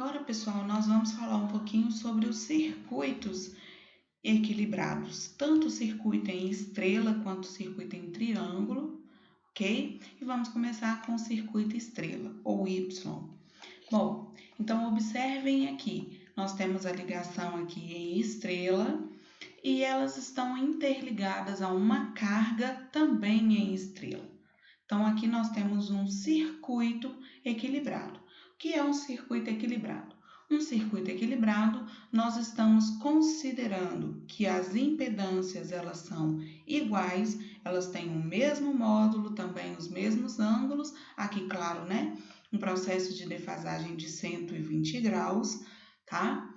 Agora, pessoal, nós vamos falar um pouquinho sobre os circuitos equilibrados, tanto o circuito em estrela quanto o circuito em triângulo, ok? E vamos começar com o circuito estrela, ou Y. Bom, então observem aqui, nós temos a ligação aqui em estrela e elas estão interligadas a uma carga também em estrela. Então, aqui nós temos um circuito equilibrado. O que é um circuito equilibrado? Um circuito equilibrado, nós estamos considerando que as impedâncias elas são iguais, elas têm o mesmo módulo, também os mesmos ângulos, aqui claro, né? Um processo de defasagem de 120 graus, tá?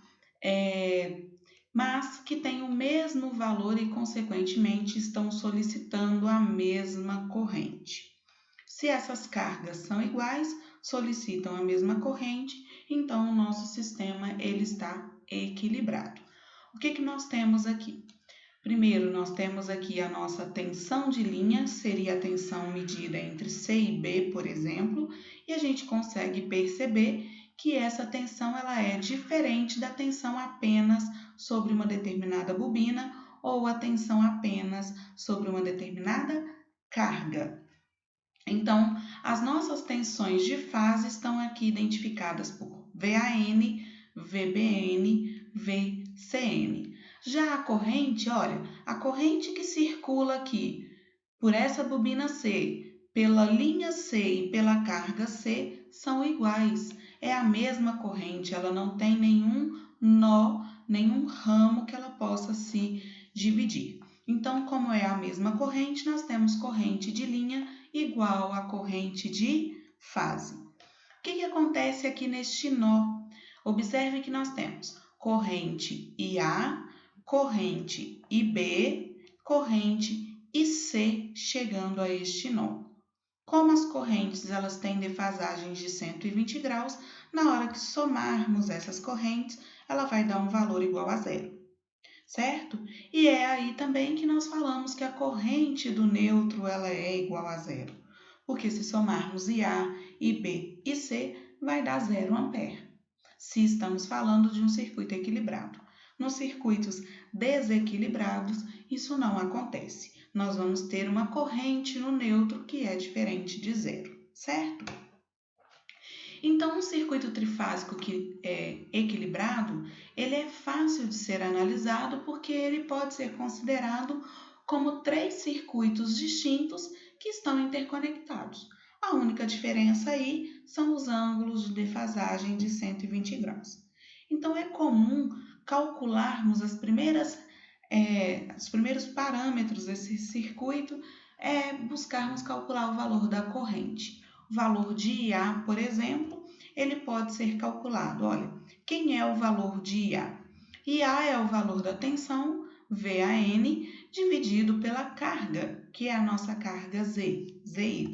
Mas que têm o mesmo valor e, consequentemente, estão solicitando a mesma corrente. Se essas cargas são iguais, solicitam a mesma corrente, então o nosso sistema ele está equilibrado. O que nós temos aqui? Primeiro, nós temos aqui a nossa tensão de linha, seria a tensão medida entre C e B, por exemplo, e a gente consegue perceber que essa tensão ela é diferente da tensão apenas sobre uma determinada bobina ou a tensão apenas sobre uma determinada carga. Então, as nossas tensões de fase estão aqui identificadas por VAN, VBN, VCN. Já a corrente, olha, a corrente que circula aqui por essa bobina C, pela linha C e pela carga C são iguais. É a mesma corrente, ela não tem nenhum nó, nenhum ramo que ela possa se dividir. Então, como é a mesma corrente, nós temos corrente de linha igual a corrente de fase. O que acontece aqui neste nó? Observe que nós temos corrente IA, corrente IB, corrente IC chegando a este nó. Como as correntes elas têm defasagens de 120 graus, na hora que somarmos essas correntes, ela vai dar um valor igual a zero, certo? E é aí também que nós falamos que a corrente do neutro ela é igual a zero, porque se somarmos IA, IB e C, vai dar 0 ampere, se estamos falando de um circuito equilibrado. Nos circuitos desequilibrados, isso não acontece. Nós vamos ter uma corrente no neutro que é diferente de zero, certo? Então, um circuito trifásico que é equilibrado, ele é fácil de ser analisado porque ele pode ser considerado como 3 circuitos distintos que estão interconectados. A única diferença aí são os ângulos de defasagem de 120 graus. Então, é comum calcularmos os primeiros parâmetros desse circuito, buscarmos calcular o valor da corrente. O valor de IA, por exemplo, ele pode ser calculado. Olha, quem é o valor de IA? IA é o valor da tensão, VAN, dividido pela carga, que é a nossa carga Z, ZY.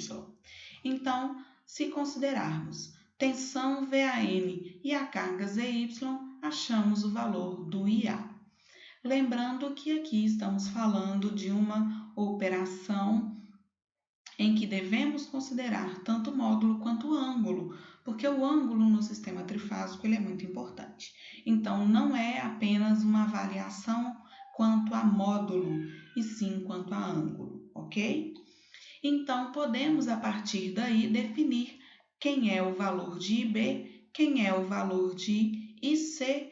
Então, se considerarmos tensão VAN e a carga ZY, achamos o valor do IA. Lembrando que aqui estamos falando de uma operação em que devemos considerar tanto módulo quanto ângulo, porque o ângulo no sistema trifásico ele é muito importante. Então, não é apenas uma avaliação quanto a módulo, e sim quanto a ângulo, ok? Então, podemos, a partir daí, definir quem é o valor de IB, quem é o valor de IC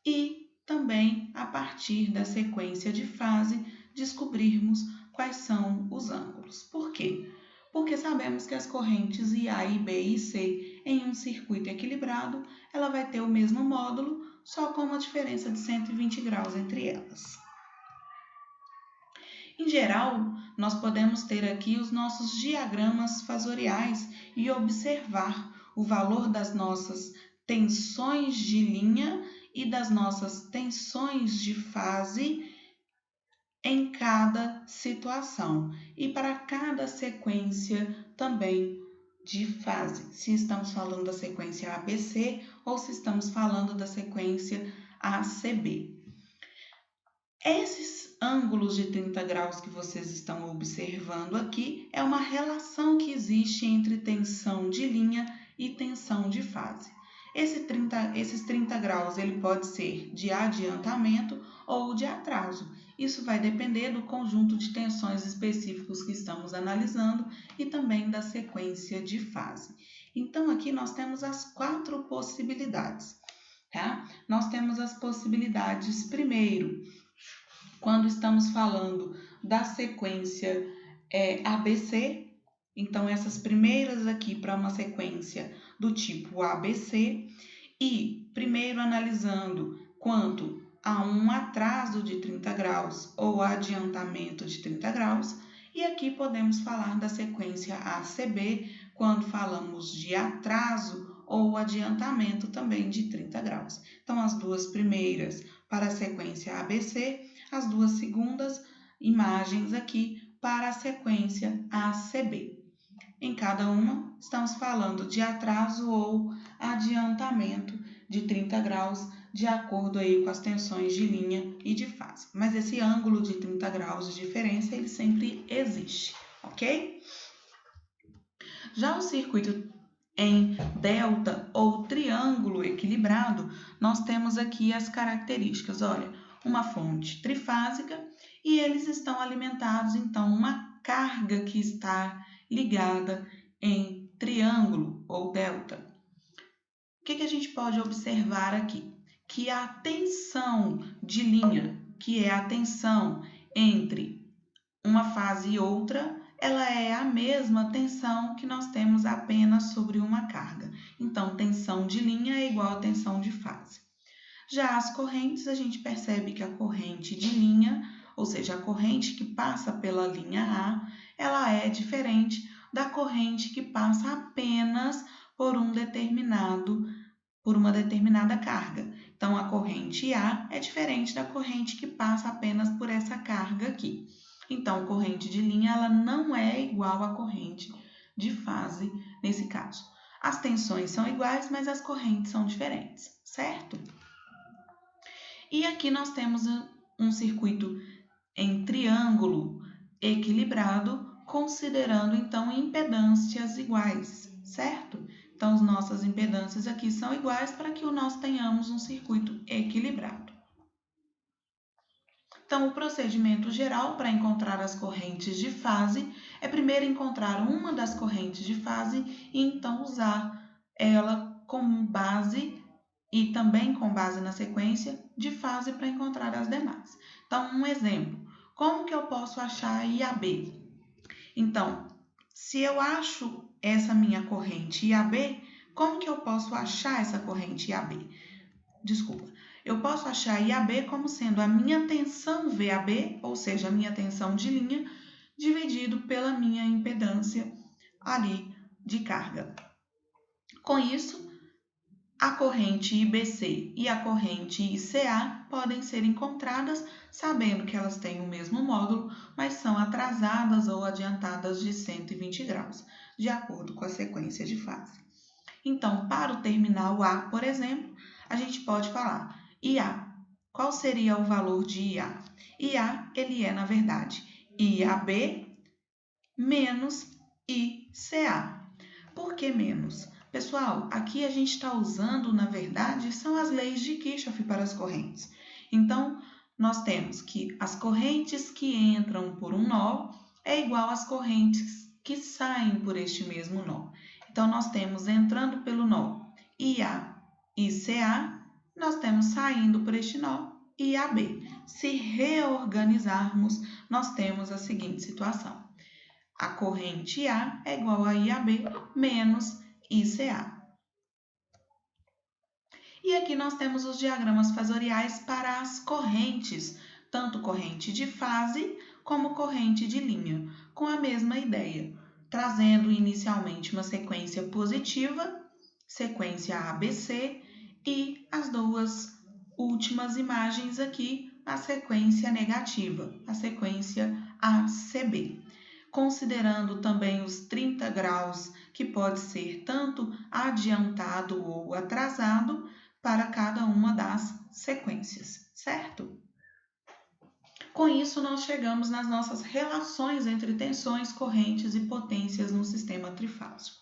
e também, a partir da sequência de fase, descobrirmos quais são os ângulos. Por quê? Porque sabemos que as correntes IA, IB e C em um circuito equilibrado, ela vai ter o mesmo módulo, só com uma diferença de 120 graus entre elas. Em geral, nós podemos ter aqui os nossos diagramas fasoriais e observar o valor das nossas tensões de linha e das nossas tensões de fase em cada situação e para cada sequência também de fase, se estamos falando da sequência ABC ou se estamos falando da sequência ACB. Esses ângulos de 30 graus que vocês estão observando aqui é uma relação que existe entre tensão de linha e tensão de fase. Esses 30 graus ele pode ser de adiantamento ou de atraso. Isso vai depender do conjunto de tensões específicos que estamos analisando e também da sequência de fase. Então, aqui nós temos as 4 possibilidades, tá? Nós temos as possibilidades, primeiro, quando estamos falando da sequência ABC, então essas primeiras aqui para uma sequência do tipo ABC, e primeiro analisando quanto a um atraso de 30 graus ou adiantamento de 30 graus, e aqui podemos falar da sequência ACB, quando falamos de atraso ou adiantamento também de 30 graus. Então, as duas primeiras para a sequência ABC, as duas segundas imagens aqui para a sequência ACB. Em cada uma, estamos falando de atraso ou adiantamento de 30 graus, de acordo aí com as tensões de linha e de fase. Mas esse ângulo de 30 graus de diferença, ele sempre existe, ok? Já o circuito em delta ou triângulo equilibrado, nós temos aqui as características. Olha, uma fonte trifásica e eles estão alimentados, então, uma carga que está ligada em triângulo ou delta. O que a gente pode observar aqui? Que a tensão de linha, que é a tensão entre uma fase e outra, ela é a mesma tensão que nós temos apenas sobre uma carga. Então, tensão de linha é igual a tensão de fase. Já as correntes, a gente percebe que a corrente de linha, ou seja, a corrente que passa pela linha A, ela é diferente da corrente que passa apenas por uma determinada carga. Então, a corrente A é diferente da corrente que passa apenas por essa carga aqui. Então, corrente de linha ela não é igual à corrente de fase nesse caso. As tensões são iguais, mas as correntes são diferentes, certo? E aqui nós temos um circuito em triângulo equilibrado, considerando então impedâncias iguais, certo? Então, as nossas impedâncias aqui são iguais para que nós tenhamos um circuito equilibrado. Então, o procedimento geral para encontrar as correntes de fase é primeiro encontrar uma das correntes de fase e então usar ela como base e também com base na sequência de fase para encontrar as demais. Então, um exemplo, como que eu posso achar IAB? Então, se eu acho essa minha corrente IAB, como que eu posso achar essa corrente IAB? Desculpa, eu posso achar IAB como sendo a minha tensão VAB, ou seja, a minha tensão de linha, dividido pela minha impedância ali de carga. Com isso, a corrente IBC e a corrente ICA podem ser encontradas sabendo que elas têm o mesmo módulo, mas são atrasadas ou adiantadas de 120 graus, de acordo com a sequência de fase. Então, para o terminal A, por exemplo, a gente pode falar IA. Qual seria o valor de IA? IA, ele é, na verdade, IAB menos ICA. Por que menos? Pessoal, aqui a gente está usando, na verdade, são as leis de Kirchhoff para as correntes. Então, nós temos que as correntes que entram por um nó é igual às correntes que saem por este mesmo nó. Então, nós temos entrando pelo nó IA e CA, nós temos saindo por este nó IAB. Se reorganizarmos, nós temos a seguinte situação. A corrente A é igual a IAB menos ICA. E aqui nós temos os diagramas fasoriais para as correntes, tanto corrente de fase como corrente de linha, com a mesma ideia, trazendo inicialmente uma sequência positiva, sequência ABC, e as duas últimas imagens aqui, a sequência negativa, a sequência ACB. Considerando também os 30 graus, que pode ser tanto adiantado ou atrasado para cada uma das sequências, certo? Com isso, nós chegamos nas nossas relações entre tensões, correntes e potências no sistema trifásico.